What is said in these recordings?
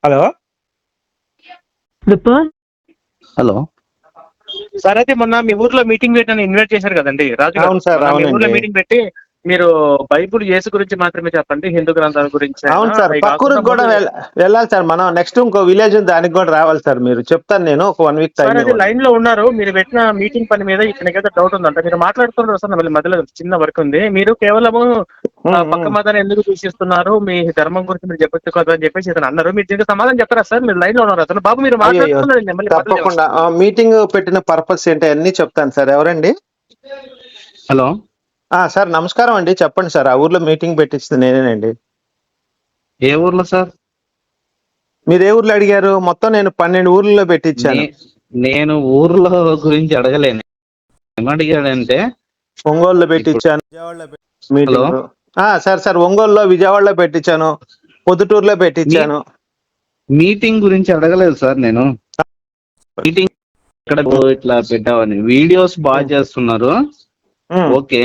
Hello The person hello sir, అయితే మొన్న మీ ఊర్లో మీటింగ్ పెట్టని ఇన్వైట్ చేశారు కదండి రాజు గారు. అవును సార్, మొన్న మీ ఊర్లో అవునండి. మీటింగ్ పెట్టి మీరు బైబుల్ యేసు గురించి మాత్రమే చెప్పండి, హిందూ గ్రంథాల గురించి అయినా అవును సార్, అవి కాకుండా పక్కూరికి కూడా ముందు. వెళ్ళాలి సార్. మనం నెక్స్ట్ ఇంకో విలేజ్ ఉంది, దానికి కూడా రావాలి సార్. మీరు చెప్తాను, నేను ఒక 1 వీక్ టైం సార్ అది ఇవ్వండి. లైన్ లో ఉన్నారు, మీరు పెట్టిన మీటింగ్ పని మీద ఇతనికైతే డౌట్ ఉందంట. మీరు మాట్లాడుతున్నారు సార్, మళ్ళీ మధ్యలో చిన్న వర్క్ ఉంది. మీరు కేవలము ఉమ్, పక్క ఉమ్. మతాన్ని ఎందుకు దూషిస్తున్నారు, మీ ధర్మం గురించి మీరు చెప్పొచ్చు కదా అని చెప్పేసి ఇతను అన్నారు. మీరు దీనికి సమాధానం చెప్తారా సార్? మీరు లైన్ లో ఉన్నారు. అతను బాబు మీరు అయ్యో, మాట్లాడుతున్నారండి, మళ్ళీ మధ్యలో తప్పకుండా. మీటింగ్ పెట్టిన పర్పస్ ఏంటి అన్ని చెప్తాను సార్. ఎవరండి? హలో సార్ నమస్కారం అండి, చెప్పండి సార్. ఆ ఊర్లో మీటింగ్ పెట్టించింది నేనేనండి. ఏ ఊర్లో సార్? మీరు ఏ ఊర్లో అడిగారు? మొత్తం నేను 12 ఊర్లలో పెట్టించాను. నేను ఊర్లో గురించి అడగలేను. ఏమడిగాడంటే ఒంగోలులో ఇప్పుడు పెట్టించాను, హలో మీటింగ్. సార్ ఒంగోలులో, విజయవాడలో పెట్టించాను, పొద్దుటూరులో మీ పెట్టించాను. మీటింగ్ గురించి అడగలేదు సార్. నేను మీటింగ్ ఇక్కడ ఇట్లా పెట్టావని వీడియోస్ బాగా ఉమ్, చేస్తున్నారు. ఉమ్, ఓకే,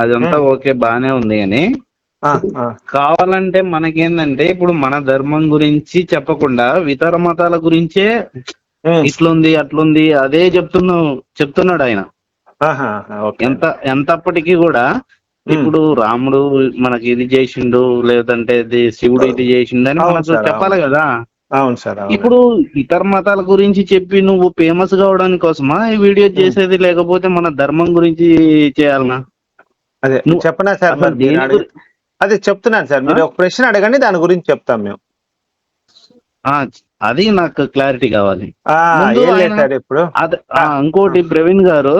అదంతా ఉమ్. ఓకే, బానే ఉంది. అని ఆ, ఆ. కావాలంటే మనకేందంటే ఇప్పుడు మన ధర్మం గురించి చెప్పకుండా ఇతర మతాల గురించే ఉమ్. ఇట్లుంది అట్లుంది అదే చెప్తున్నాడు ఆయన. ఆహా, ఓకే ఎంత అండి. ఎంతప్పటికీ కూడా ఉమ్. ఇప్పుడు రాముడు మనకి ఇది చేసిండు, లేదంటే ఇది శివుడు ఇది చేసిండు అని అవును మనకు సార్, అవును. చెప్పాలి కదా. అవును సార్, ఇప్పుడు అవునండి. ఇతర మతాల గురించి చెప్పి నువ్వు ఫేమస్ కావడానికి కోసమా ఈ వీడియో ఉమ్. చేసేది, లేకపోతే మన ధర్మం గురించి చేయాలనా? అదే నువ్వు చెప్పనా సార్? అసలు మరి మీరు దేని అడిగి, అదే చెప్తున్నాను సార్. ఆ? మీరు ఒక ప్రశ్న అడగండి, దాని గురించి చెప్తాం మేము. ఆ, అది నాకు క్లారిటీ కావాలి. ఆ ముందు ఏం లేదు ఆయన సార్ ఇప్పుడు. ఆ, ఇంకోటి ప్రవీణ్ గారు,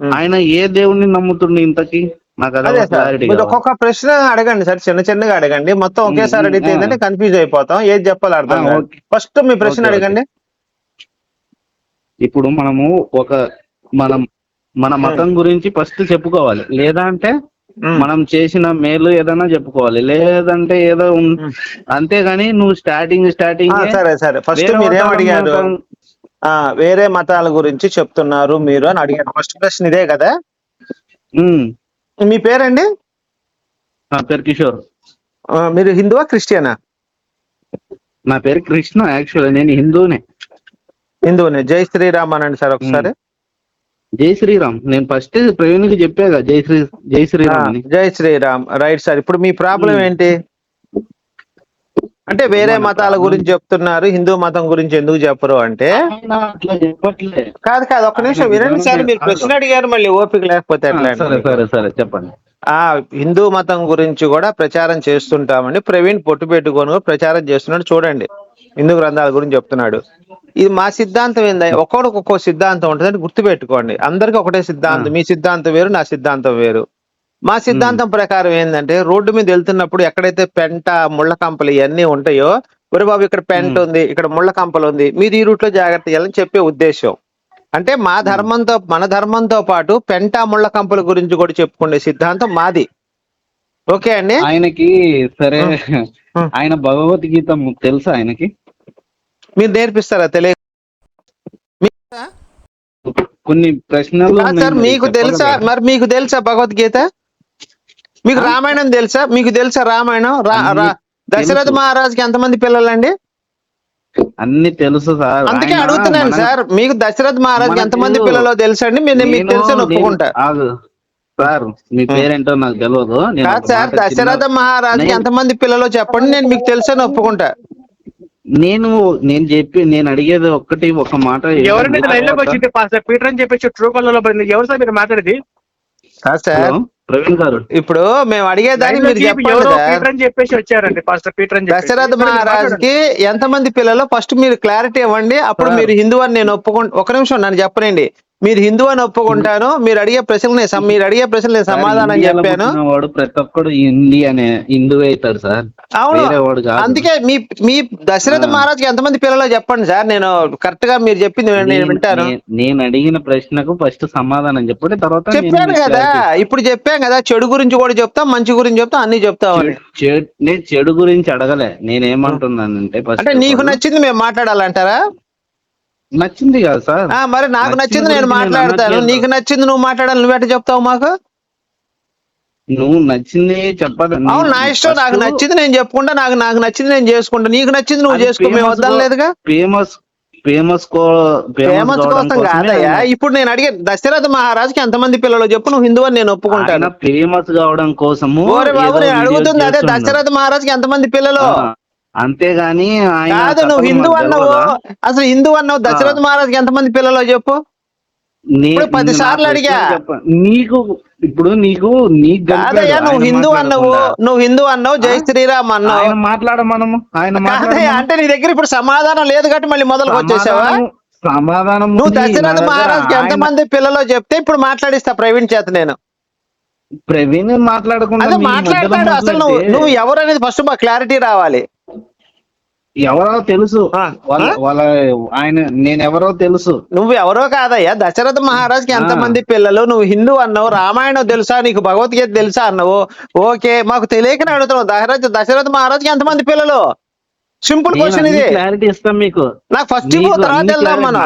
ఉమ్. ఆయన ఏ దేవుణ్ణి నమ్ముతుండే ఇంతకి? నాకు అదే అదొక సార్, క్లారిటీ మీరు కావాలి. ఒక్కొక్క ప్రశ్న అడగండి సార్, చిన్న చిన్నగా అడగండి. మొత్తం ఉమ్, ఒకేసారి ఉమ్, అడిగితే ఏంటంటే కన్ఫ్యూజ్ అయిపోతాం, ఏది చెప్పాలో అర్థం కాదు. ఓకే, ఫస్ట్ మీ ఓకే, ప్రశ్న ఓకే. అడగండి. ఇప్పుడు మనము ఒక మనం మన ఉమ్, మతం గురించి ఫస్ట్ చెప్పుకోవాలి, లేదా అంటే ఉమ్, మనం చేసిన మేలు ఏదైనా చెప్పుకోవాలి, లేదంటే ఏదో ఉమ్. అంతేగాని నువ్వు స్టార్టింగే సరే సరే, ఫస్ట్ వేరే మీరేం మతాల అడిగారు? మతం. వేరే మతాల గురించి చెప్తున్నారు మీరు అని అడిగారు. ఫస్ట్ ప్రశ్న ఇదే కదా. ఉమ్, మీ పేరండి? నా పేరు కిషోర్. మీరు హిందువా, క్రిస్టియనా? నా పేరు కృష్ణ. యాక్చువల్ నేను హిందూనే. హిందువునే. జై శ్రీరామ్ అనండి సార్ ఉమ్, ఒకసారి. జై శ్రీరామ్. నేను ఫస్ట్ ప్రవీణ్కి చెప్పాగా జై శ్రీరామ్ అని. జై శ్రీరామ్, రైట్ సార్. ఇప్పుడు మీ ప్రాబ్లం ఉమ్, ఏంటి? అంటే ఇప్పుడు వేరే మన మతాల ప్రాబ్లం గురించి చెప్తున్నారు, హిందూ మతం గురించి ఎందుకు చెప్పరు అంటే. ఆయన అట్లా చెప్పట్లే. కాదు కాదు, ఒక్క ఆయన నిమిషం వినండి విధానం సార్. మీరు ఆగు. ప్రశ్న అడిగారు, మళ్ళీ ఓపిక లేకపోతే ఎట్లా అండి సరే మీకు? సరే సరే, చెప్పండి. ఆ హిందూ మతం గురించి కూడా ప్రచారం చేస్తుంటామని ప్రవీణ్ పొట్టు పెట్టుకొని ప్రచారం చేస్తున్నాడు. చూడండి, హిందూ గ్రంథాల గురించి చెప్తున్నాడు. ఇది మా సిద్ధాంతం ఏంది? ఒక్కొక్కడికి ఒక్కో సిద్ధాంతం ఉంటుందని గుర్తుపెట్టుకోండి. అందరికీ ఒకటే ఆ, సిద్ధాంతం. మీ సిద్ధాంతం వేరు, నా సిద్ధాంతం వేరు. మా ఉమ్, సిద్ధాంతం ప్రకారం ఏంటంటే, రోడ్డు మీద వెళ్తున్నప్పుడు ఎక్కడైతే పెంట, ముళ్ళ కంపలు ఇవన్నీ ఉంటాయో, ఒరే బాబు ఇక్కడ పెంట ఉమ్, ఉంది, ఇక్కడ ముళ్ళ కంపలు ఉంది, మీరు ఈ రూట్ లో జాగ్రత్త చేయాలని చెప్పే ఉద్దేశం. అంటే ఉమ్. మన ధర్మంతో పాటు పెంట, ముళ్ళ కంపల గురించి కూడా చెప్పుకునే సిద్ధాంతం మాది. ఓకే అండి. ఆయనకి సరే. ఉం, ఉం. ఆయన భగవద్గీత తెలుసా ఆయనకి? మీరు నేర్పిస్తారా? తెలియదు కొన్ని ప్రశ్నలు ఉన్నాయి, సార్. మరి మీకు తెలుసా? చెప్పగలరా? మరి మీకు తెలుసా భగవద్గీత? మీకు ఆ? రామాయణం తెలుసా? మీకు తెలుసా రామాయణం? అన్ని దశరథ తెలుసు, మహారాజుకి ఎంతమంది పిల్లలండి? అన్ని తెలుసు సార్. అందుకే ఆయన అడుగుతున్నాను సార్. మీకు దశరథ మహారాజుకి మనకు ఎంతమంది పిల్లలో తెలుసండి? మీకు నేను తెలుసని నేను ఒప్పుకుంటా. ఆగు సార్, మీ ఉం. పేరేంటో నాకు తెలియదు. నేను కాదు ఒక సార్, మాట దశరథ మహారాజుకి నేను ఎంతమంది పిల్లలో చెప్పండి, నేను మీకు తెలుసని ఒప్పుకుంటా. నేను నేను అడిగేది ఒక మాట ఎవరండి ఏంటంటే లైన్ లోకి తర్వాత. వచ్చింది? పాస్టర్ పీటర్ అని చెప్పేసి ట్రూ కాలర్ లో ఎవరు సార్ మీరు మాట్లాడేది? కాదు హలో సార్, ప్రవీణ్ గారు. ఇప్పుడు మేము అడిగేదానికి లైన్ మీరు లోకి చెప్పండి ఎవరో సార్. పీటర్ అని చెప్పేసి వచ్చారండి, పాస్టర్ పీటర్ అని చెప్పేసి. దశరథ సరే మీరు మాట్లాడండి. మహారాజుకి ఎంతమంది పిల్లలు ఫస్ట్ మీరు క్లారిటీ ఇవ్వండి. అప్పుడు సార్, మీరు హిందూ అని నేను ఒక నిమిషం నన్ను చెప్పనండి. మీరు హిందూ అని ఒప్పుకుంటాను. మీరు అడిగే ప్రశ్నలు నేను సార్, సమాధానం ఇండియాలో చెప్పాను. పుట్టిన వాడు ప్రతి ఒక్కడు హిందూ అవుతాడు సార్. అవును. వేరే వాడు కాదు. అందుకే మీ మీ ఆ, దశరథ మహారాజుకి ఎంతమంది పిల్లలు చెప్పండి సార్. నేను కరెక్ట్ గా మీరు చెప్పింది నేను నేను వింటాను. నేను నేను అడిగిన ప్రశ్నకు ఫస్ట్ సమాధానం చెప్పండి, తర్వాత నేను చెప్పాను మీకు కదా, క్లారిటీ ఇస్తాను. ఇప్పుడు చెప్పాను కదా. చెడు గురించి కూడా చెప్తాం, మంచి గురించి చెప్తాం, అన్ని చెప్తామని. నేను చెడు గురించి అడగలే. నేనేమంటున్నానంటే అంటే ఫస్ట్ ఆఫ్ నీకు ఆల్ నచ్చింది మేము మాట్లాడాలంటారా? నచ్చింది కాదు సార్. మరి నాకు నచ్చిన నచ్చింది నేను గురించి నేను మాట్లాడతాను. అనట్లేదు. నీకు నచ్చింది నువ్వు మాట్లాడాలి. నువ్వెట చెప్తావు మాకు? నువ్వు నచ్చింది చెప్పదు. అవును, నా ఇష్టం. నాకు నచ్చింది నేను చెప్పుకుంటా, నాకు నచ్చింది నేను చేసుకుంటా. నీకు నచ్చింది నువ్వు చేసుకో, మేము వద్దలేదుగా. ఫేమస్ కోసం కాదయ్యా. ఇప్పుడు నేను అడిగే దశరథ మహారాజుకి ఎంతమంది పిల్లలు చెప్పు, నువ్వు హిందూ అని నేను ఒప్పుకుంటాను. ఫేమస్ కావడం కోసము. ఓరే బాబు, నేను అడుగుతుంది అదే, దశరథ మహారాజుకి ఎంతమంది పిల్లలు. అంతేగాని కాదు, నువ్వు హిందూ అన్నావు, అసలు హిందూ అన్నావు, దశరథ మహారాజుకి ఎంతమంది పిల్లలు చెప్పు. ఇప్పుడు 10 సార్లు అడిగా. నీకు ఇప్పుడు నీకు కాదయ్యా, నువ్వు హిందూ అన్నావు, జై శ్రీరామ్ అన్నావు. ఆయన మాట్లాడమనము. అంటే నీ దగ్గర ఇప్పుడు సమాధానం లేదు కాబట్టి మళ్ళీ మొదలుకు వచ్చేసావా? సమాధానం నువ్వు దశరథ మహారాజుకి ఎంతమంది పిల్లలు చెప్తే ఇప్పుడు మాట్లాడిస్తా ప్రవీణ్ చేత. నేను ప్రవీణ్ మాట్లాడకుండా మాట్లాడతాడు. అసలు నువ్వు ఎవరు అనేది ఫస్ట్ మాకు క్లారిటీ రావాలి. ఎవరో తెలుసు వాళ్ళ ఆయన, నేనెవరో తెలుసు. నువ్వు ఎవరో కాదయ్యా. దశరథ మహారాజుకి ఎంతమంది పిల్లలు, నువ్వు హిందూ అన్నావు, రామాయణం తెలుసా నీకు, భగవద్గీత తెలుసా అన్నావు. ఓకే, మాకు తెలియకనే అడుగుతున్నావు. దశరథ మహారాజుకి ఎంతమంది పిల్లలు? సింపుల్ క్వశ్చన్ ఇది. క్లారిటీ ఇస్తాం మీకు. నాకు ఫస్ట్ తర్వాత వెళ్దాం మనం.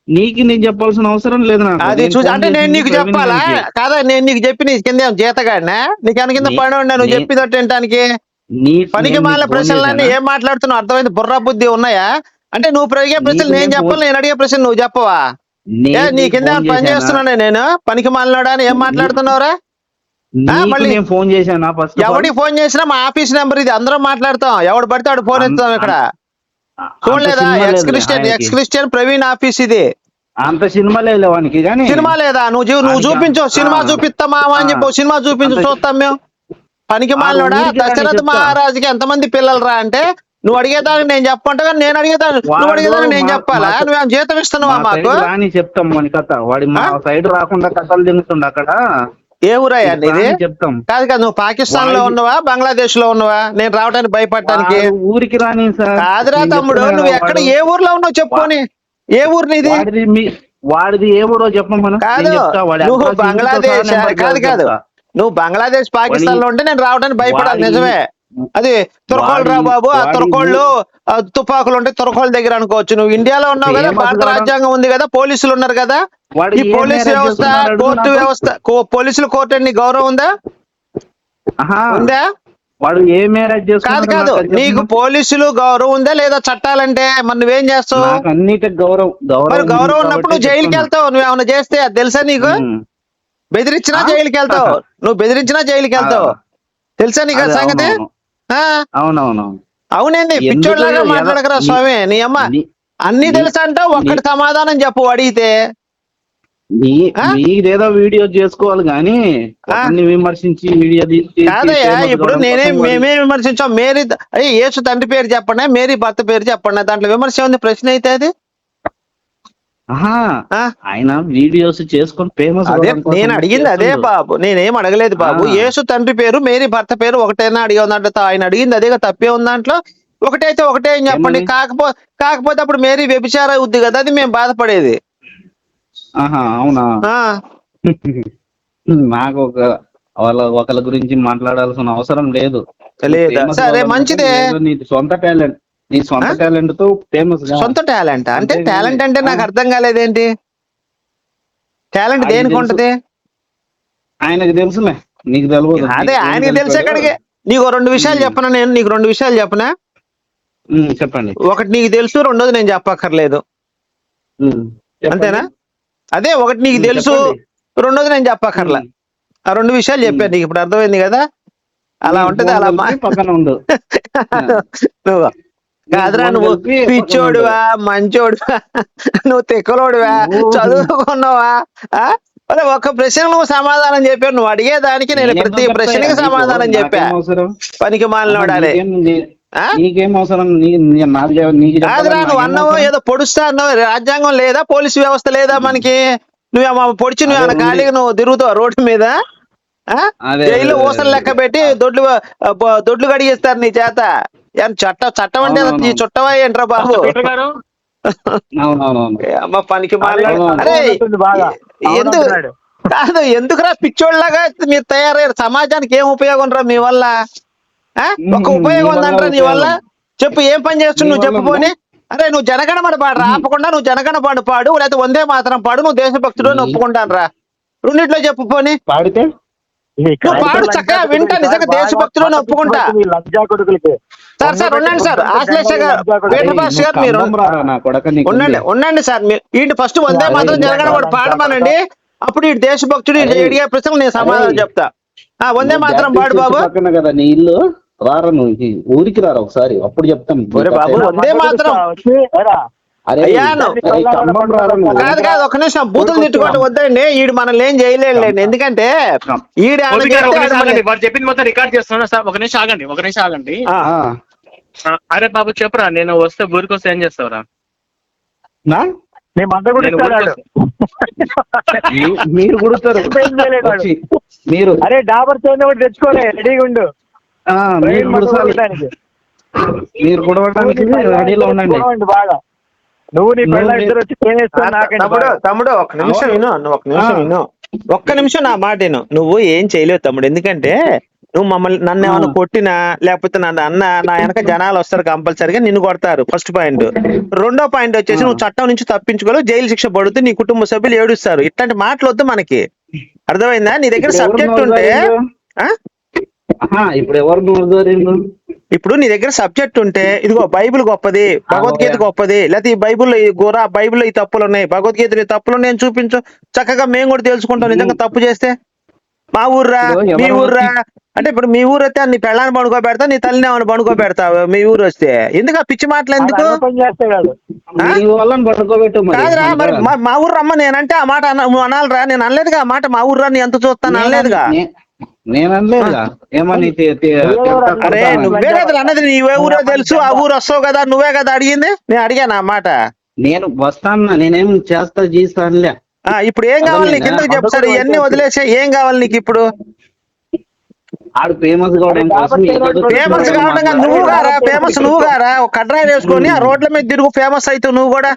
నీకు నేను చెప్పాల్సిన అవసరం లేదు నాకు. అది చూసి అంటే నేను నీకు చెప్పాలా కాదా? నేను నీకు చెప్పి నీ కింద జీతగాడినా, నీకు వెనక కింద పడి ఉండా నువ్వు చెప్పినట్టు వినటానికి? పనికి మాల ప్రశ్నలన్నీ ఏం మాట్లాడుతున్నావు అర్థమైంది? బుర్ర బుద్ధి ఉన్నాయా? అంటే నువ్వు అడిగే ప్రశ్నలు నేను చెప్పాలి, నేను అడిగే ప్రశ్న నువ్వు చెప్పవా? నీ కింద పని చేస్తున్నానే నేను? పనికి మాలినాడా అని ఏం మాట్లాడుతున్నావురా? మళ్ళీ ఫోన్ చేశాను. ఎవడికి ఫోన్ చేసినా మా ఆఫీస్ నెంబర్ ఇది, అందరం మాట్లాడతాం. ఎవడు పడితే వాడు ఫోన్ ఎత్తాం ఇక్కడ. చూడలేదా? ఎక్స్ క్రిస్టియన్ ప్రవీణ్ ఆఫీస్ ఇది. అంత సినిమా లేదు వానికి. సినిమా లేదా? నువ్వు చూపించు, సినిమా చూపిస్తామా అని చెప్పు. సినిమా చూపించు, చూస్తాం మేము. పనికి మాలినోడా? దశరథ మహారాజుకి ఎంతమంది పిల్లలు రా అంటే నువ్వు అడిగేదానికి నేను చెప్పంటా, నేను అడిగేదాన్ని నువ్వు అడిగేదానికి నేను చెప్పాలా? నువ్వేం జీతం ఇస్తున్నావా మాకు? చెప్తాం మన కథ. వాడి మా సైడ్ రాకుండా కథలు తిరుగుతుండ అక్కడ. ఏ ఊరయ్యా నీది? చెప్తాం. కాదు కాదు, నువ్వు పాకిస్తాన్ లో ఉన్నవా, బంగ్లాదేశ్ లో ఉన్నవా? నేను రావడానికి భయపడటానికి? ఊరికి రాని సార్. కాదురా తమ్ముడు, నువ్వు ఎక్కడ ఏ ఊర్లో ఉన్నావు చెప్పుకొని. ఏ ఊరు నీది? వాడిది ఏ ఊరో చెప్పమను. కాదు, నువ్వు బంగ్లాదేశ్. కాదు, నువ్వు బంగ్లాదేశ్ పాకిస్తాన్ లో ఉంటే నేను రావడానికి భయపడాలి, నిజమే. అది తురకోళ్ళు రా బాబు. ఆ తురకోళ్ళు తుపాకులు ఉంటే తురకోళ్ళ దగ్గర అనుకోవచ్చు. నువ్వు ఇండియాలో ఉన్నావు కదా, భారత రాజ్యాంగం ఉంది కదా, పోలీసులు ఉన్నారు కదా. ఈ పోలీసు వ్యవస్థ, కోర్టు వ్యవస్థ, పోలీసులు కోర్టు నీ గౌరవం ఉందా? ఉందా? వాడు ఏ మ్యారేజ్ కాదు కాదు, నీకు పోలీసులు గౌరవం ఉందా లేదా? చట్టాలంటే మరి నువ్వేం చేస్తావు? అన్నిటికి గౌరవం ఉన్నప్పుడు నువ్వు జైలుకి వెళ్తావు. నువ్వేమన్నా చేస్తే అది తెలుసా నీకు? బెదిరించినా జైలుకి వెళ్తావు. నువ్వు బెదిరించినా జైలుకి వెళ్తావు. తెలుసా నీకు ఆ సంగతి? అవునవును. అవునండి, పిచ్చోడ్లాగా మాట్లాడకరా స్వామి. నీ అమ్మ అన్ని తెలుసా అంటావు, ఒక్కటి సమాధానం చెప్పు అడిగితే. మీరేదో వీడియో చేసుకోవాలి కానీ విమర్శించి వీడియో కాదయ్యా. ఇప్పుడు మేమే విమర్శించాం. మేరీ యేసు తండ్రి పేరు చెప్పండి, మేరీ భర్త పేరు చెప్పండి. దాంట్లో విమర్శ ఉంది? ప్రశ్న అయితే అది ఆయన వీడియోస్ చేసుకొని ఫేమస్. అదే నేను అడిగింది, అదే బాబు. నేనేం అడగలేదు బాబు. యేసు తండ్రి పేరు, మేరీ భర్త పేరు ఒకటేనా అడిగే దాంట్లో? ఆయన అడిగింది అదే, తప్పే ఉంది దాంట్లో. ఒకటైతే ఒకటే అని చెప్పండి. కాకపోతే అప్పుడు మేరీ వ్యభిచార అవుద్ది కదా, అది మేము బాధపడేది. అవునా? నాకు ఒకళ్ళ గురించి మాట్లాడాల్సిన అవసరం లేదు. సరే, మంచిదే. నీ సొంత టాలెంట్ తో ఫేమస్. సొంత టాలెంట్ అంటే? టాలెంట్ అంటే నాకు అర్థం కాలేదేంటి? టాలెంట్ దేనికి ఉంటది? ఆయనకు తెలుసులే, నీకు తెలియదు. అదే ఆయనకి తెలిసే కడిగే. నీకు 2 విషయాలు చెప్పనా? నేను నీకు 2 విషయాలు చెప్పనా? చెప్పండి. ఒకటి నీకు తెలుసు, రెండోది నేను చెప్పక్కర్లేదు, అంతేనా? అదే, ఒకటి నీకు తెలుసు, రెండోది నేను చెప్పక్కర్లా. ఆ 2 విషయాలు చెప్పాను నీకు. ఇప్పుడు అర్థమైంది కదా? అలా ఉంటది. అలా పక్కన ఉండు. నువ్వు కాదురా, నువ్వు పిచ్చోడువా, మంచోడువా, నువ్వు తిక్కలోడువా, చదువుకున్నావా? ఒక ప్రశ్న నువ్వు సమాధానం చెప్పావు. నువ్వు అడిగేదానికి నేను ప్రతి ప్రశ్నకి సమాధానం చెప్పా. పనికి మాలినోడాలే. కాదురా, నువ్వు అన్నావు ఏదో పొడుస్తా అన్నావు. రాజ్యాంగం లేదా? పోలీసు వ్యవస్థ లేదా మనకి? నువ్వు పొడిచి నువ్వు ఖాళీగా నువ్వు తిరుగుతావు రోడ్డు మీద. జైలు ఊసలు లెక్క పెట్టి దొడ్లు కడిగిస్తారు నీ చేత. చట్టం అంటే నీ చుట్టవా ఏంట్రా బాబు? అమ్మ పనికి మాట్లాడు. అరే ఎందుకు కాదు, ఎందుకురా పిచ్చోళ్ళలాగా మీరు తయారయ్యారు? సమాజానికి ఏం ఉపయోగం రా మీ వల్ల? ఒక ఉపయోగం ఉందంటారా నీ వల్ల? చెప్పు, ఏం పని చేస్తున్నావు నువ్వు చెప్పుకొని. అరే నువ్వు జనగణమన పాడు రాపకుండా, నువ్వు జనగణ పాడు లేకపోతే వందే మాత్రం పాడు. నువ్వు దేశభక్తుడు అని ఒప్పుకుంటాను రా. రెండిట్లో చెప్పు పోనీ. నువ్వు పాడు చక్కగా వింటా, నిజంగా దేశభక్తులను ఒప్పుకుంటా. లంజా కొడుకులకి సార్ ఉండండి సార్, ఆశ్లేష గారు, పీటర్ పాస్ గారు మీరు ఉండండి సార్. వీటి ఫస్ట్ వందే మాత్రం జనగణ కూడా పాడమనండి, అప్పుడు ఈ దేశభక్తుడు అడిగే ప్రశ్నలు నేను సమాధానం చెప్తా. వందే మాత్రం పాడు బాబు. కదా నీ ఇల్లు రారా, నువ్వు ఊరికి రారా ఒకసారి, అప్పుడు చెప్తాం. బాబు వందే మాత్రం కాదు కాదు, ఒక నిమిషం, బూతులు తిట్టుకోవటం వద్దండి. ఈడు మనల్ని ఏం చేయలేండి, ఎందుకంటే ఈడు చెప్పింది మొత్తం రికార్డ్ చేస్తున్నా సార్. ఒక నిమిషం ఆగండి. అరే బాబు చెప్పురా, నేను వస్తే ఊరికి వస్తే ఏం చేస్తావురా? మీరు కుడతారు మీరు. అరే డాబర్ చైన్ ఒకటి తెచ్చుకోలే, రెడీగా ఉండు. మీరు కుడవడానికి రెడీలో ఉండండి బాగా. నువ్వు నీ పిల్లలు ఇద్దరు వచ్చి తమ్ముడు ఒక్క నిమిషం విను, ఒక్క నిమిషం నా మాట విను. నువ్వు ఏం చేయలేవు తమ్ముడు, ఎందుకంటే నువ్వు నన్ను ఏమైనా కొట్టినా లేకపోతే నన్ను అన్నా నా వెనక జనాలు వస్తారు, కంపల్సరిగా నిన్ను కొడతారు. First point. రెండో పాయింట్ వచ్చేసి నువ్వు చట్టం నుంచి తప్పించుకోలేవు, జైలు శిక్ష పడుతుంది, నీ కుటుంబ సభ్యులు ఏడుస్తారు. ఇట్లాంటి మాటలు వద్దు మనకి, అర్థమైందా? నీ దగ్గర సబ్జెక్ట్ ఉంటే ఇప్పుడు నీ దగ్గర సబ్జెక్ట్ ఉంటే, ఇదిగో బైబిల్ గొప్పది, భగవద్గీత గొప్పది, లేకపోతే ఈ బైబిల్లో ఈ తప్పులు ఉన్నాయి, భగవద్గీతలో ఈ తప్పులు నేను చూపించు, చక్కగా మేము కూడా తెలుసుకుంటాం. నిజంగా తప్పు చేస్తే మా ఊర్రా మీ ఊర్రా అంటే, ఇప్పుడు మీ ఊరు అయితే నీ పెళ్ళాన్ని పడుకోబెడతా, నీ తల్లిని ఏమైనా పడుకోబెడతావు. మీ ఊరు వస్తే ఎందుకు ఆ పిచ్చి మాటలు ఎందుకు? కాదురా, మరి మా ఊరు రమ్మ నేనంటే ఆ మాట నువ్వు అనాలిరా. నేను అనలేదుగా ఆ మాట, మా ఊర్రా నీ ఎంత చూస్తాను అనలేదుగా. అరే నువ్వే కదా అన్నది, నీవే ఊరో తెలుసు, ఆ ఊరు వస్తావు కదా, నువ్వే కదా అడిగింది. నేను అడిగాను ఆ మాట. నేను వస్తాను, నేనేం చేస్తానులే. ఇప్పుడు ఏం కావాలి నీకు? ఎందుకు చెప్పు సార్, ఇవన్నీ వదిలేసే. ఏం కావాలి నీకు ఇప్పుడు? ఫేమస్ కావడం నువ్వు గారా ఒక కడ్రాయి వేసుకొని ఆ రోడ్ల మీద తిరుగు, ఫేమస్ అవుతావు నువ్వు కూడా.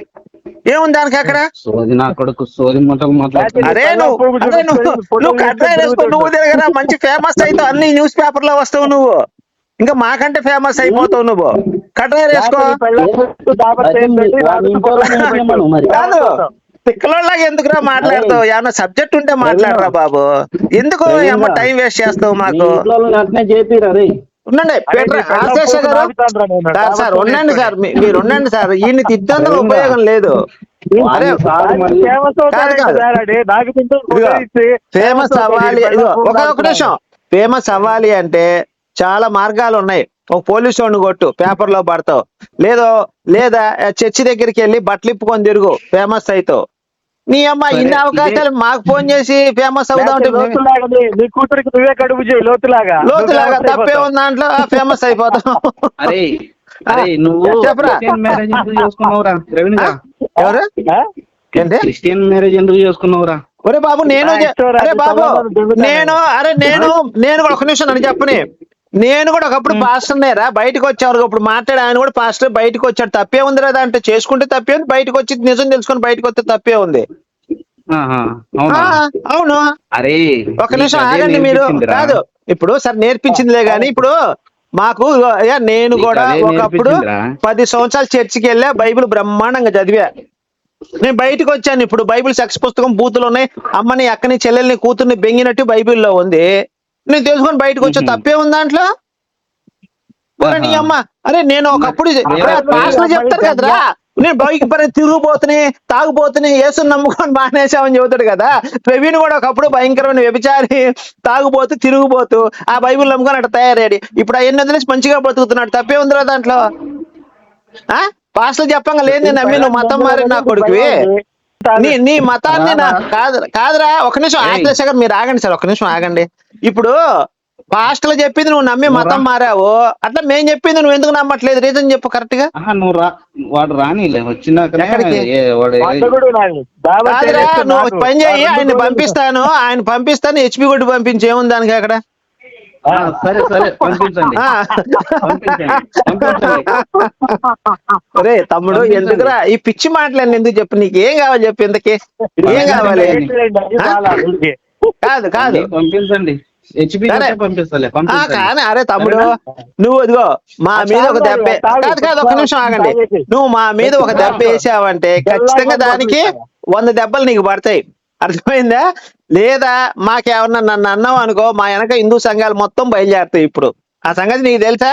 ఏముంది దానికి అక్కడ? అరే నువ్వు కడ్రాయి వేసుకొని నువ్వు తిరగరా, మంచి ఫేమస్ అవుతావు, అన్ని న్యూస్ పేపర్ లో వస్తావు నువ్వు. ఇంకా మాకంటే ఫేమస్ అయిపోతావు నువ్వు. కడ్రాయి వేసుకో. కాదు తిక్కలోలాగా ఎందుకురా మాట్లాడతావు? ఏమన్నా సబ్జెక్ట్ ఉంటే మాట్లాడరా బాబు, ఎందుకు ఏమో టైం వేస్ట్ చేస్తావు మాకు? ఉండండి సార్, ఉండండి సార్, మీరు ఉండండి సార్. ఈయన్ని తిట్టేందుకు ఉపయోగం లేదు. అరే ఫేమస్ అవ్వాలి, ఒక నిమిషం, ఫేమస్ అవ్వాలి అంటే చాలా మార్గాలు ఉన్నాయి. ఒక పోలీసు వాడిని కొట్టు, పేపర్ లో పడతావు. లేదా చర్చి దగ్గరికి వెళ్ళి బట్టలు ఇప్పుకొని తిరుగు, ఫేమస్ అవుతావు. నీ అమ్మ ఇన్ని అవకాశాలు మాకు ఫోన్ చేసి ఫేమస్ అవుదాం లోతులాగా తప్పే ఉంది దాంట్లో, ఫేమస్ అయిపోతాం. చెప్పరా ఎవరు ఏంటి క్రిస్టియన్ మ్యారేజ్ ఎందుకు చేసుకున్నావురా? ఒరే బాబు నేను కూడా ఒక నిమిషం నన్ను చెప్పని, నేను కూడా ఒకప్పుడు పాస్టర్నేరా, బయటకు వచ్చేవారు. ఇప్పుడు మాట్లాడే ఆయన కూడా పాస్టర్, బయటకు వచ్చాడు. తప్పే ఉంది కదా అంటే, చేసుకుంటే తప్పే ఉంది, బయటకు వచ్చి నిజం తెలుసుకొని బయటకు వస్తే తప్పే ఉంది. అవును. అరే ఒక నిమిషం ఆగండి మీరు. కాదు ఇప్పుడు సార్ నేర్పించిందిలే గాని, ఇప్పుడు మాకు నేను కూడా ఒకప్పుడు 10 సంవత్సరాలు చర్చికి వెళ్ళా, బైబిల్ బ్రహ్మాండంగా చదివా. నేను బయటకు వచ్చాను. ఇప్పుడు బైబిల్ సెక్స్ పుస్తకం బూతులు ఉన్నాయి, అమ్మని అక్కని చెల్లెల్ని కూతుర్ని బెంగినట్టు బైబిల్లో ఉంది. నేను తెలుసుకొని బయటకు వచ్చా, తప్పే ఉంది దాంట్లో? నీ అమ్మ అరే నేను ఒకప్పుడు చెప్తారు కదరా, నేను బైక్ తిరుగుపోతుని తాగుపోతుని యేసుని నమ్ముకొని మానేసామని చెబుతాడు కదా. ప్రవీణ్ కూడా ఒకప్పుడు భయంకరమైన వ్యభిచారి, తాగుపోతూ తిరుగుపోతూ ఆ బైబిల్ నమ్ముకొని అట్లా తయారయ్యాడు. ఇప్పుడు అవన్నీ వదిలేసి మంచిగా బతుకుతున్నాడు, తప్పే ఉందిరా దాంట్లో? పాస్టర్లు చెప్పంగా లేదు నమ్మి నువ్వు మతం మారి నా కొడుకువి, నీ మతాన్ని కాదురా. ఒక నిమిషం ఆశ్లేష గారు మీరు ఆగండి సార్, ఒక నిమిషం ఆగండి. ఇప్పుడు పాస్టర్లు చెప్పింది నువ్వు నమ్మి మతం మారావు, అట్లా మేము చెప్పింది నువ్వు ఎందుకు నమ్మట్లేదు? రీజన్ చెప్పు కరెక్ట్ గా. వాడు రానిలే, వచ్చినాక నువ్వు పని చేయి, ఆయన పంపిస్తాను హెచ్పి కొట్టి పంపించి, ఏముంది దానికి అక్కడ? సరే పంపించండి. రే తమ్ముడు ఎందుకురా ఈ పిచ్చి మాటలన్నీ ఎందుకు చెప్పు? నీకు ఏం కావాలి చెప్పు, ఇంతకీ ఏం కావాలి? కాదు పంపించండి, కానీ అరే తమ్ముడు నువ్వు ఇదిగో మా మీద ఒక దెబ్బ, కాదు ఒక నిమిషం ఆగండి. నువ్వు మా మీద ఒక దెబ్బ వేసావంటే ఖచ్చితంగా దానికి 100 దెబ్బలు నీకు పడతాయి. అర్థమైందా? లేదా మాకేమన్నా నన్ను అన్నావు అనుకో, మా వెనక హిందూ సంఘాలు మొత్తం బయలుదేరుతాయి ఇప్పుడు. ఆ సంగతి నీకు తెలుసా?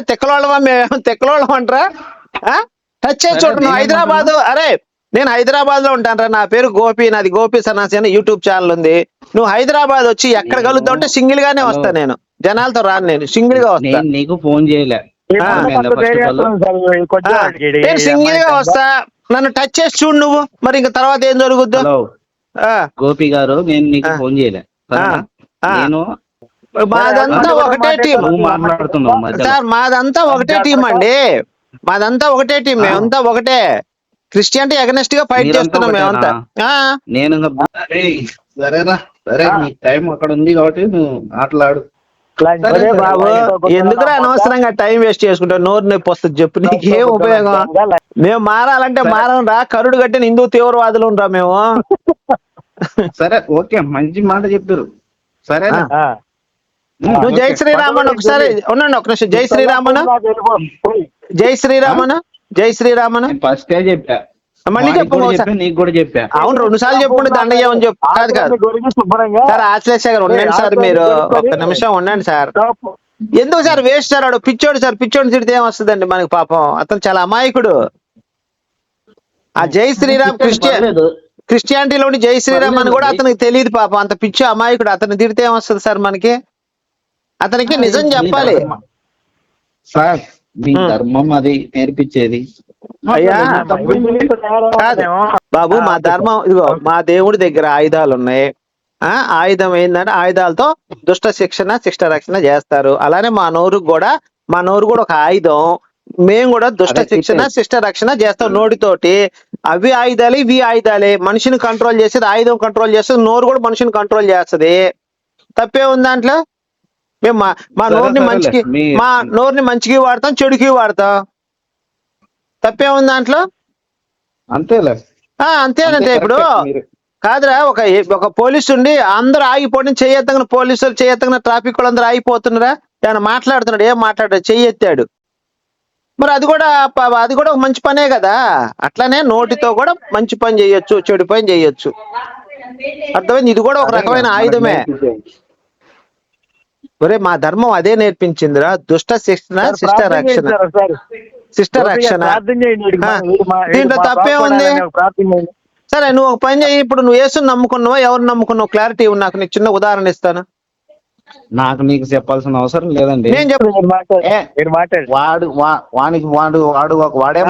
తెక్కలోళ్ళమా మేము? తెక్కలోళ్ళం అంటారా? టచ్ చేసి చూడు. నువ్వు హైదరాబాద్, అరే నేను హైదరాబాద్ లో ఉంటానరా, నా పేరు గోపి, నాది గోపి సన్నాసి అని యూట్యూబ్ ఛానల్ ఉంది. నువ్వు హైదరాబాద్ వచ్చి ఎక్కడ కలుద్దాం అంటే సింగిల్ గానే వస్తా, నేను జనాలతో రాను, నేను సింగిల్ గా వస్తా. నీకు ఫోన్ చేయలే, నేను సింగిల్ గా వస్తా, నన్ను టచ్ చేసి చూడు నువ్వు, మరి ఇంకా తర్వాత ఏం జరుగుద్దు? గోపి గారు నేను నీకు ఫోన్ చేయలే, నేను మాదంతా ఒకటే టీం సార్, మాదంతా ఒకటే టీం అండి, మాదంతా ఒకటే టీం, మేమంతా ఒకటే. క్రిస్టియానిటీ అగనెస్ట్ గా ఫైట్ చేస్తున్నాం మేమంతా. నేను సరేరా, సరే నీ టైం అక్కడ ఉంది కాబట్టి నువ్వు మాట్లాడు. బాబు ఎందుకురా అనవసరంగా టైం వేస్ట్ చేసుకుంటావు? నోరు నొప్పి వస్తుంది చెప్పు, నీకేం ఉపయోగం? మేము మారాలంటే మారం రా, కరుడు కట్టిన హిందూ తీవ్రవాదులు రా మేము. సరే ఓకే, మంచి మాట చెప్పారు. సరే నువ్వు జై శ్రీరామన్ ఒకసారి ఉండండి, ఒక నిమిషం. జై శ్రీరామన్, జై శ్రీరామన్, జై శ్రీరామన్ ఫస్ట్ చెప్పా, మళ్ళీ చెప్పు. నీకు కూడా చెప్పా. అవును, 2 సార్లు చెప్పుకుంటే దండయ్యమని చెప్పు. కాదు కాదు సార్, ఆశ్లేష గారు ఉండండి సార్, మీరు ఒక్క నిమిషం ఉండండి సార్. ఎందుకు సార్ వేస్ట్ సార్? వాడు పిచ్చోడు సార్, పిచ్చోడు తిడితే ఏమొస్తుందండి మనకి? పాపం అతను చాలా అమాయకుడు. ఆ జై శ్రీరామ్ క్రిస్టియానిటీలోని జై శ్రీరామ్ అని కూడా అతనికి తెలియదు పాపం, అంత పిచ్చి అమాయకుడు. అతను తిడితే ఏమొస్తుంది సార్ మనకి? అతనికి నిజం చెప్పాలి సార్, మీ ధర్మం అది నేర్పించేది. అయ్యా బాబు, మా ధర్మం ఇదిగో, మా దేవుడి దగ్గర ఆయుధాలు ఉన్నాయి. ఆయుధం ఏంటంటే ఆయుధాలతో దుష్ట శిక్షణ శిష్ట రక్షణ చేస్తారు. అలానే మా నోరు కూడా ఒక ఆయుధం. మేము కూడా దుష్ట శిక్షణ శిష్ట రక్షణ చేస్తాం నోటితోటి. అవి ఆయుధాలు, ఇవి ఆయుధాలే. మనిషిని కంట్రోల్ చేసేది ఆయుధం, కంట్రోల్ చేస్తుంది. నోరు కూడా మనిషిని కంట్రోల్ చేస్తుంది. తప్పే ఉంది దాంట్లో? మేము మా నోరుని మంచికి వాడతాం, చెడుకి వాడతాం. తప్పే ఉంది దాంట్లో? అంతేలే, అంతేనంటే ఇప్పుడు కాదురా, ఒక పోలీసు ఉండి అందరూ ఆగిపోవడం, చెయ్యెత్తగిన పోలీసులు, చెయ్యెత్తగిన ట్రాఫిక్ వాళ్ళు అందరూ ఆగిపోతున్నారా? ఏమైనా మాట్లాడుతున్నాడు? ఏం మాట్లాడాడు? చెయ్యెత్తాడు. మరి అది కూడా ఒక మంచి పనే కదా. అట్లానే నోటితో కూడా మంచి పని చేయొచ్చు, చెడు పని చేయొచ్చు. అర్థమైంది? ఇది కూడా ఒక రకమైన ఆయుధమే. ఒరే, మా ధర్మం అదే నేర్పించిందిరా, దుష్ట శిక్షణ శిష్ట రక్షణ. శిష్ట రక్షణ దీంట్లో తప్పే ఉంది? సరే, నువ్వు ఒక పని చేయి. ఇప్పుడు నువ్వు యేసుని నమ్ముకున్నావా, ఎవరు నమ్ముకున్నావు? క్లారిటీ నాకు నీకు చిన్న ఉదాహరణ ఇస్తాను. నాకు నీకు చెప్పాల్సిన అవసరం లేదండి. నేను చెప్పు. వాడే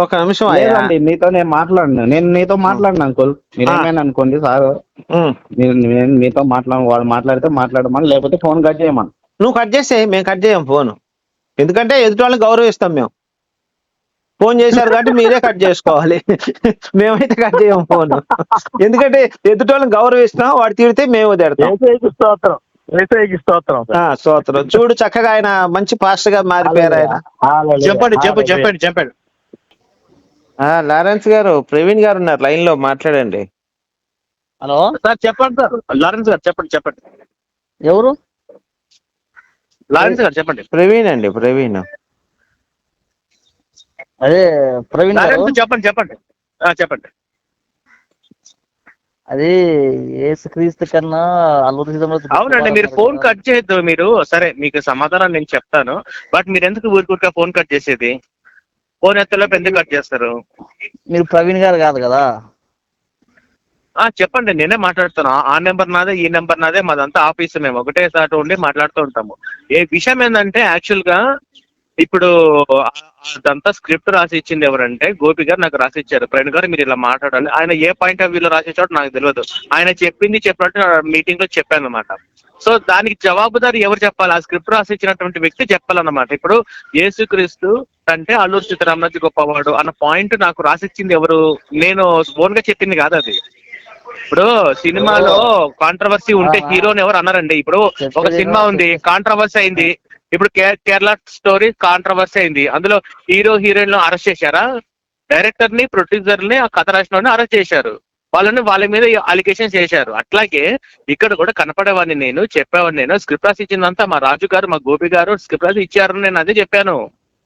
ఒక నిమిషం నీతో నేను మాట్లాడినా, నీతో మాట్లాడినా అంకుల్, మీరేమైనా అనుకోండి సార్, మీతో వాడు మాట్లాడితే మాట్లాడమని, లేకపోతే ఫోన్ కట్ చేయమని. నువ్వు కట్ చేసేయి, మేము కట్ చేయం ఫోన్. ఎందుకంటే ఎదుటి వాళ్ళని గౌరవిస్తాం మేము. ఫోన్ చేశారు కాబట్టి మీరే కట్ చేసుకోవాలి, మేమైతే కట్ చేయం ఫోన్. ఎందుకంటే ఎదుటి వాళ్ళని గౌరవిస్తాం, వాడు తీరితే మేము తిడతాం. స్తోత్రం. చూడు, చక్కగా ఆయన మంచి పాస్టర్ గా మారిపోయారు ఆయన. చెప్పండి. లారెన్స్ గారు, ప్రవీణ్ గారు ఉన్నారు లైన్ లో, మాట్లాడండి. హలో సార్, చెప్పండి సార్. లారెన్స్ గారు చెప్పండి. ఎవరు? లారెన్స్ గారు చెప్పండి. ప్రవీణ్ అండి, ప్రవీణ్. అదే ప్రవీణ్ గారు, చెప్పండి. అది యేసుక్రీస్తు కన్నా అల్లూరి సీతారామరాజు. అవునండి, మీరు ఫోన్ కట్ చేయొద్దు. మీరు సరే, మీకు సమాధానం నేను చెప్తాను. బట్ మీరు ఎందుకు ఊరికూరిక ఫోన్ కట్ చేసేది? ఫోన్ ఎత్తలోపు ఎందుకు కట్ చేస్తారు? మీరు ప్రవీణ్ గారు కాదు కదా? చెప్పండి, నేనే మాట్లాడుతాను. ఆ నెంబర్ నాదే, ఈ నెంబర్ నాదే, మాదంతా ఆఫీస్. మేము ఒకటే సాట ఉండి మాట్లాడుతూ ఉంటాము. ఏ విషయం ఏంటంటే, యాక్చువల్ గా ఇప్పుడు అదంతా స్క్రిప్ట్ రాసి ఇచ్చింది ఎవరంటే గోపి గారు నాకు రాసి ఇచ్చారు. ప్రవీణ్ గారు మీరు ఇలా మాట్లాడాలి. ఆయన ఏ పాయింట్ ఆఫ్ వ్యూలో రాసి ఇచ్చాడో నాకు తెలియదు. ఆయన చెప్పినట్టు మీటింగ్ లో చెప్పాను అనమాట. సో దానికి జవాబుదారి ఎవరు చెప్పాలి? ఆ స్క్రిప్ట్ రాసి ఇచ్చినటువంటి వ్యక్తి చెప్పాలన్నమాట. ఇప్పుడు యేసుక్రీస్తు అంటే అల్లూరి సీతారామరాజు గొప్పవాడు అన్న పాయింట్ నాకు రాసిచ్చింది ఎవరు? నేను ఓన్ గా చెప్పింది కాదు అది. ఇప్పుడు సినిమాలో కాంట్రవర్సీ ఉంటే హీరోని ఎవరు అన్నారండి? ఇప్పుడు ఒక సినిమా ఉంది, కాంట్రవర్సీ అయింది. ఇప్పుడు కేరళ స్టోరీ కాంట్రవర్సీ అయింది. అందులో హీరో హీరోయిన్ అరెస్ట్ చేశారా? డైరెక్టర్ ని, ప్రొడ్యూసర్ ని, ఆ కథ రాసిన అరెస్ట్ చేశారు. వాళ్ళ మీద అలిగేషన్స్ చేశారు. అట్లాగే ఇక్కడ కూడా కనపడేవాడిని నేను, చెప్పేవాడిని నేను. స్క్రిప్ట్ రాసి ఇచ్చిందంతా మా రాజు గారు, మా గోపి గారు స్క్రిప్ట్ రాసి ఇచ్చారు. నేను అదే చెప్పాను.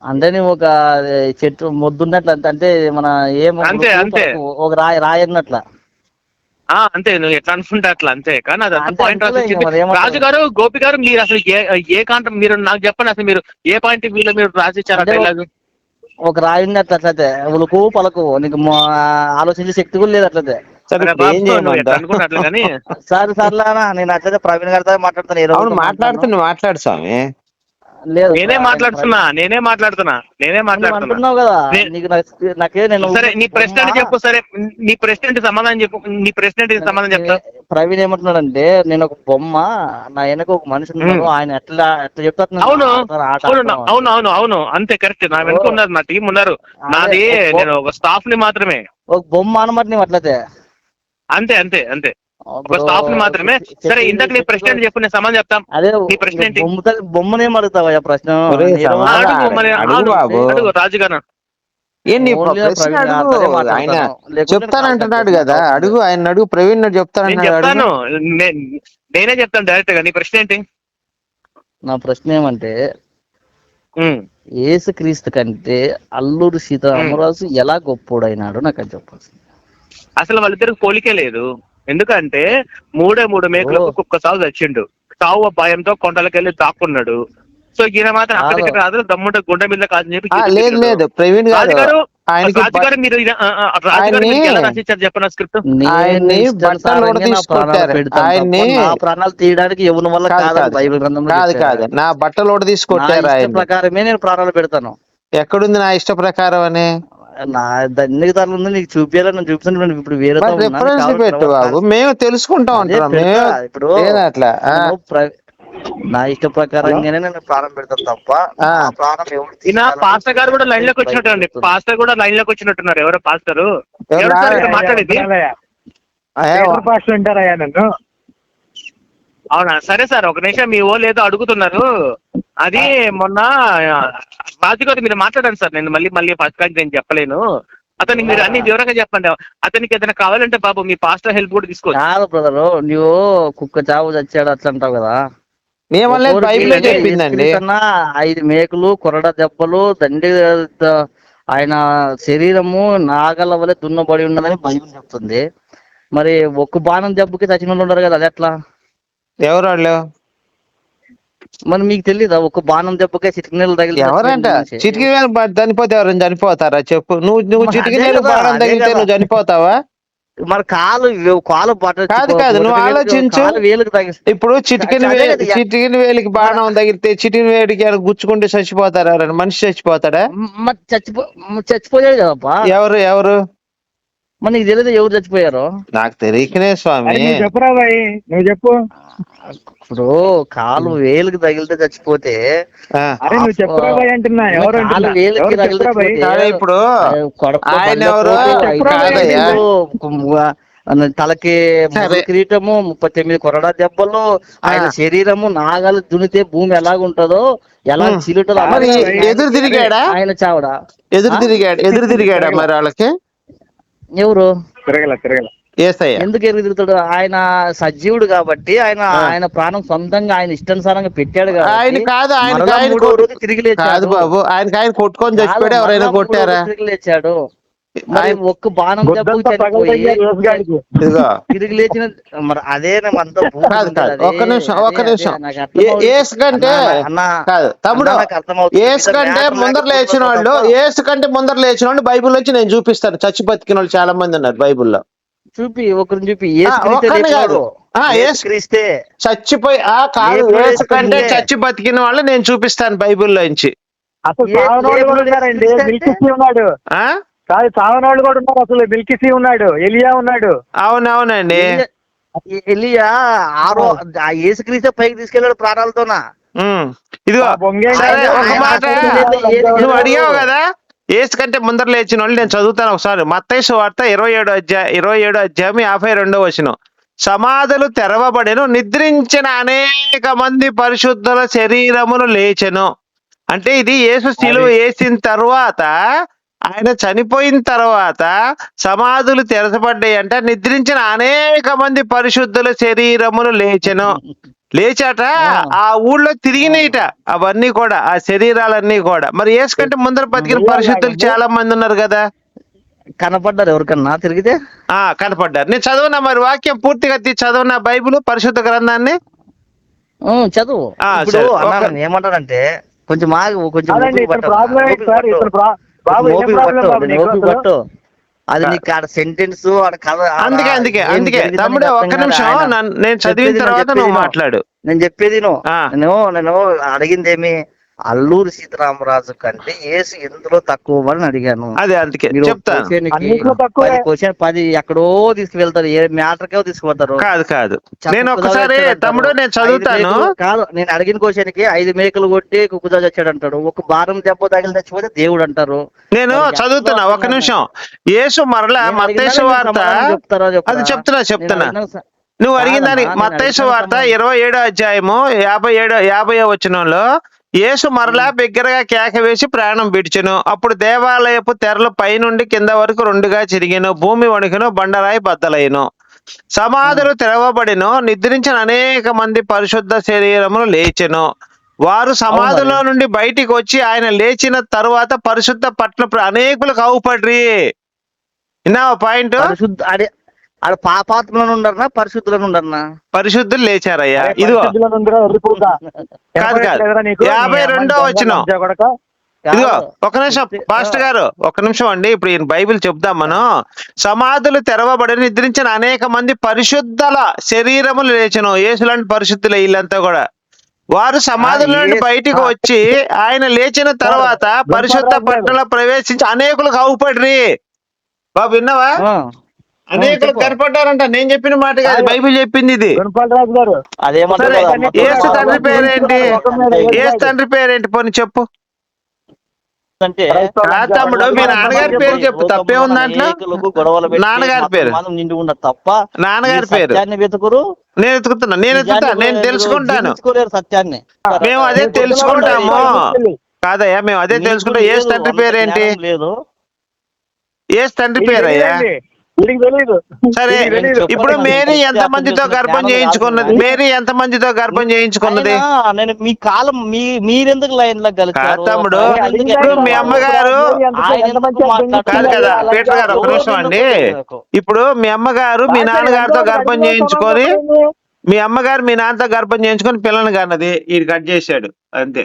అంటే నువ్వు ఒక చెట్టు మొద్దున్నట్లు అంటే మన ఏం అంతే, అంతే. ఒక రాయి అన్నట్ల. అంతే, నువ్వు ఎట్లా అనుకుంటే అట్లా, అంతే. కానీ అదంతా అంతే పాయింట్ అంతేలే, ఇంక మరి రాసిచ్చింది ఏమంటావు? రాజు గారు. గోపి గారు, మీరు అసలు ఏ కాంట, మీరు నాకు చెప్పండి అసలు మీరు ఏ పాయింట్ వీళ్ళు మీరు రాసిచ్చారు అంటే డైలాగ్? ఒక రాయి ఉన్నట్లు అట్లయితే ఉలుకు పలుకు నీకు ఆలోచించే శక్తి కూడా లేదు అట్లయితే. సరే అరే ఇప్పుడు ఏం బాబు, నువ్వు ఎట్లా చేయమంటావు? అనుకుంటే అట్లా. కానీ సర్లేనా, నేను అట్లయితే ప్రవీణ్ గారితో మాట్లాడతాను. ఏ రోజు అవును, మాట్లాడు స్వామి. లేదు నేనే మాట్లాడుతున్నా. నువ్వు అంటున్నావు కదా, నీకు నాకే నేను సరే, నీ ప్రశ్న ఏంటి చెప్పు. సరే, నీ ప్రశ్న ఏంటి సమాధానం చెప్పు. నీ ప్రశ్న ఏంటి సమాధానం చెప్తా. ప్రవీణ్ ఏమంటున్నాడంటే, నేను ఒక బొమ్మ, నా వెనక ఒక మనిషి ఉన్నాడు, ఆయన ఎట్లా చెప్తాను. అవును, అంతే, కరెక్ట్. నా వెనుక ఉన్నారు, నా టీం ఉన్నారు, నాది నేను ఒక స్టాఫ్ ని మాత్రమే. ఒక బొమ్మ అనమాట నువ్వు అట్లయితే. అంతే ఒక స్టాఫ్ ని మాత్రమే. సరే, ఇంతకు నీ ప్రశ్న ఏంటి చెప్పు, నేను సమాధానం చెప్తాం. అదే నీ ప్రశ్న ఏంటి? బొమ్మనేం అడుగుతావా ప్రశ్న? ఒరే సమాధానం అడుగు మరి, అడుగు బాబు. అడుగు రాజుగారు. ఏంటి ప్రశ్న అడుగు. ఆయన చెప్తానంటున్నాడు కదా, అడుగు. ఆయన అడుగు, ప్రవీణ్ నేను చెప్తానన్నాడు. చెప్తాను, నేనే చెప్తాను డైరెక్ట్ గా. నీ ప్రశ్న ఏంటి? నా ప్రశ్న ఏమంటే, ఉమ్. యేసుక్రీస్తు కంటే అల్లూరి సీతారామరాజు ఎలా గొప్పోడైనాడు నాకు అది చెప్పాల్సింది. అసలు వాళ్ళిద్దరికి పోలికే లేదు. ఎందుకంటే 3 మేకులకు కుక్క సాగు చచ్చిండు. సావు భయంతో కొండలకెళ్ళి దాక్కున్నాడు. సో ఈయన మాత్రం అక్కడికి రాదు, దమ్ముంటే గుండె మీద కాదని చెప్పి లేదు ప్రవీణ్ గారు, రాజుగారు మీరు ఎలా రాసిచ్చారు చెప్పిన స్క్రిప్ట్? ఆయన్ని బట్టలు తీసుకొట్టారు. ఆయన్ని నా ప్రాణాలు తీయడానికి ఎవరి వల్ల కాదు, బైబిల్ గ్రంథంలో కాదు, నా బట్టలు తీసుకొట్టారు. ఆయన ప్రకారమే నేను ప్రాణాలు పెడతాను. ఎక్కడుంది నా ఇష్ట ప్రకారం అని? నా దండికి దాని ఉంది, నీకు చూపించాలని నేను చూపిస్తాను. ఇప్పుడు వేరే రిఫరెన్స్ పెట్టు బాబు, మేము తెలుసుకుంటా ఉంటాం. ఇప్పుడు అట్లా నా ఇష్ట ప్రకారంగానే నేను ప్రాణం పెడతాను తప్ప ప్రాణం పాస్టర్ గారు కూడా లైన్ లోకి వచ్చినట్టు, పాస్టర్ కూడా లైన్ లోకి వచ్చినట్టున్నారు. ఎవరో పాస్టరు మాట్లాడేది పాస్టర్ అంటారయ్యా నన్ను. అవునా? సరే సార్, ఒక నిమిషం. మీ వాళ్ళు ఏదో అడుగుతున్నారు. అది మొన్న రాజుగారు మీరు మాట్లాడండి సార్. నేను మళ్ళీ ఫస్ట్ కాకి నేను చెప్పలేను. అతనికి మీరు అన్ని వివరంగా చెప్పండి. అతనికి ఏదైనా కావాలంటే బాబు మీ పాస్టర్ హెల్ప్ కూడా తీసుకోవచ్చు. కాదు బ్రదర్, నువ్వు కుక్క చావు చచ్చాడు అట్లా అంటావు కదా. చెప్పిందండి 5 మేకులు, కొరడ దెబ్బలు, దండి, ఆయన శరీరము నాగల వలె దున్నబడి ఉన్నదని బైబిల్ చెప్తుంది. మరి ఒక్క బాణం దెబ్బకి చచ్చిన వాళ్ళు ఉండరు కదా, అది ఎట్లా? ఎవరు వాళ్ళు? మరి మీకు తెలీదా? ఒక్క బాణం దెబ్బకే చిటికి నీళ్ళు తగిలి ఎవరంట? చిటికి చనిపోతే ఎవరైనా చనిపోతారా చెప్పు? నువ్వు చిటికి నీళ్ళు బాణం తగిలితే నువ్వు చనిపోతావా? మరి కాలు కాదు, నువ్వు ఆలోచించు. ఇప్పుడు చిటికిన వేలికి బాణం తగిలితే చిటికిన వేడికి గుచ్చుకుంటే చచ్చిపోతారా? మనిషి చచ్చిపోతాడా? చచ్చిపోయాడు కదప్పా. ఎవరు? మరి నీకు తెలియదు ఎవరు చచ్చిపోయారు? నాకు తెలియకనే స్వామి. చెప్పురా బాయ్, నువ్వు చెప్పు. ఇప్పుడు కాలు వేలుకి తగిలితే చచ్చిపోతే నువ్వు చెప్పురా బాయ్ అంటున్నా. ఎవరు వేలుకి తగిలితే ఇప్పుడు ఆయన తలకి కిరీటము, 39 కొరడా దెబ్బలు, ఆయన శరీరము నాగలు దునితే భూమి ఎలాగుంటదో, ఎలా చిలుటలు ఎదురు తిరిగాడా? ఆయన చావడా? ఎదురు తిరిగాడా మరి వాళ్ళకి? ఎవరు తిరగల ఎందుకు ఎదురు తిరుగుతాడు? ఆయన సజీవుడు కాబట్టి ఆయన ప్రాణం సొంతంగా ఆయన ఇష్టానుసారంగా పెట్టాడు కాబట్టి తిరిగి లేచాడు బాబు. ఆయన కొట్టుకొని చచ్చిపోయాడు, ఎవరైనా కొట్టారా? తిరిగి లేచాడు. మరి ఒక్క బాణం దెబ్బకి తిరిగి లేచిన మరి అదే ఒక్క నిమిషం. ఏసు కంటే ముందర లేచిన వాళ్ళు బైబుల్ వచ్చి నేను చూపిస్తాను. చచ్చి బతికిన వాళ్ళు చాలా మంది ఉన్నారు బైబుల్లో. చూపి ఒకరిని చూపి. చచ్చిపోయి కంటే చచ్చి బతికిన వాళ్ళు నేను చూపిస్తాను బైబుల్లో నుంచి. సావనోళ్ళు కూడా ఉన్నారు. అసలు బిల్కిసి ఉన్నాడు, ఎలియా ఉన్నాడు. అవునవునండి. ఎలియా యేసుక్రీస్తే పైకి తీసుకెళ్ళాడు ప్రాణాలతోనా. ఇదిగో నువ్వు అడిగావు కదా యేసు కంటే ముందర లేచిన వాళ్ళు, నేను చదువుతాను ఒకసారి. మత్తయి సువార్త 27 అధ్యాయం 52వ వచనం. సమాధులు తెరవబడెను, నిద్రించిన అనేక మంది పరిశుద్ధుల శరీరమును లేచెను. అంటే ఇది యేసు శిలువ వేసిన తర్వాత, ఆయన చనిపోయిన తర్వాత సమాధులు తెరచబడ్డాయి. అంటే నిద్రించిన అనేక మంది పరిశుద్ధుల శరీరమును లేచెను. లేచాట ఆ ఊళ్ళో తిరిగినాయిట అవన్నీ కూడా, ఆ శరీరాలన్నీ కూడా. మరి యేసు కంటే ముందర బతికిన పరిశుద్ధులు చాలా మంది ఉన్నారు కదా. కనపడ్డారు ఎవరికన్నా తిరిగితే? కనపడ్డారు. నేను చదవనా మరి వాక్యం పూర్తిగా చదవనా బైబిల్ పరిశుద్ధ గ్రంథాన్ని? చదువు. ఇప్పుడు సరే, అన్నా నేను ఏమంటానంటే కొంచెం ఆగు, కొంచెం ఓపిక పట్టు. అది నీకు ఆడ సెంటెన్స్ ఆడ కథ. అందుకే తమ్ముడు ఒక్క నిమిషం, నేను చదివిన తర్వాత నువ్వు మాట్లాడు. నేను చెప్పేది నేను అడిగిందేమి అల్లూరి సీతారామరాజు కంటే యేసు ఎందులో తక్కువ అని అడిగాను. అదే అందుకే చెప్తాను. 10 ఎక్కడో తీసుకువెళ్తారు, ఏ మ్యాటర్కే తీసుకుపోతారు. కాదు నేను ఒకసారి తమ్ముడు నేను చదువుతాను. కాదు, నేను అడిగిన క్వశ్చన్ కి 5 మేకలు కొట్టి కుక్కుజా చచ్చాడు అంటాడు, ఒక బారం దెబ్బ తగిలి చచ్చిపోతే దేవుడు అంటారు. నేను చదువుతున్నా ఒక్క నిమిషం. యేసు మరలా మత్తయి సువార్త, అది చెప్తున్నా నువ్వు అడిగిన దానికి. మత్తయి సువార్త 27వ అధ్యాయము 50వ వచనంలో యేసు మరలా బిగ్గరగా కేక వేసి ప్రాణం విడిచెను. అప్పుడు దేవాలయపు తెరలు పైనుండి కింద వరకు 2గా చిరిగెను, భూమి వణికెను, బండరాయి బద్దలైను, సమాధులు తెరవబడిను, నిద్రించిన అనేక మంది పరిశుద్ధ శరీరములు లేచెను. వారు సమాధుల నుండి బయటికి వచ్చి ఆయన లేచిన తరువాత పరిశుద్ధ పట్ల అనేకులకు అవుపడ్రి. విన్నావా పాయింట్? ఆడ పాపాత్మలను ఉండరనా పరిశుద్ధులను ఉండరనా? పరిశుద్ధులు లేచారయ్యా. ఇదిగో కాదు 52వ వచనం. ఇదిగో ఒక నిమిషం పాస్టర్ గారు, ఒక నిమిషం అండి. ఇప్పుడు ఈయన బైబిల్ చెప్దాం మనం. సమాధులు తెరవబడి నిద్రించిన అనేక మంది పరిశుద్ధుల శరీరములు లేచెను. యేసులాంటి పరిశుద్ధులు వీళ్ళంతా కూడా. వారు సమాధుల నుండి బయటికి వచ్చి ఆయన లేచిన తర్వాత పరిశుద్ధ పట్టణంలో ప్రవేశించి అనేకులకు అవుపడ్రి. బాబు విన్నావా? అనేకులు కనపడ్డారంట. నేను చెప్పిన మాట కాదు, బైబిల్ చెప్పింది ఇది. యేసు తండ్రి పేరేంటి? యేసు తండ్రి పేరేంటి పోనీ చెప్పు. తమ్ముడు మీ నాన్నగారి పేరు చెప్పు, తప్పే ఉంది దాంట్లో. నాన్నగారి పేరు తప్ప నాన్నగారి పేరు నేను ఎత్తుకుతున్నా, నేను తెలుసుకుంటాను. సత్యాన్ని మేము అదే తెలుసుకుంటాము. కాదయ్యా, మేము అదే తెలుసుకుంటాం. యేసు తండ్రి పేరేంటి? యేసు తండ్రి పేరయ్యా. సరే, ఇప్పుడు మేరీ ఎంత మందితో గర్భం చేయించుకున్నది? మేరీ ఎంత మందితో గర్భం చేయించుకున్నది? నేను మీ కాలం మీరెందుకు లైన్ లో తమ్ముడు, ఇప్పుడు మీ అమ్మగారు కాదు కదా పీటర్ గారు, ఒక నిమిషం అండి. ఇప్పుడు మీ అమ్మగారు మీ నాన్నగారితో గర్భం చేయించుకొని, మీ అమ్మగారు మీ నాన్నతో గర్భం చేయించుకొని పిల్లని కన్నది, ఈయన కట్ చేశాడు అంతే.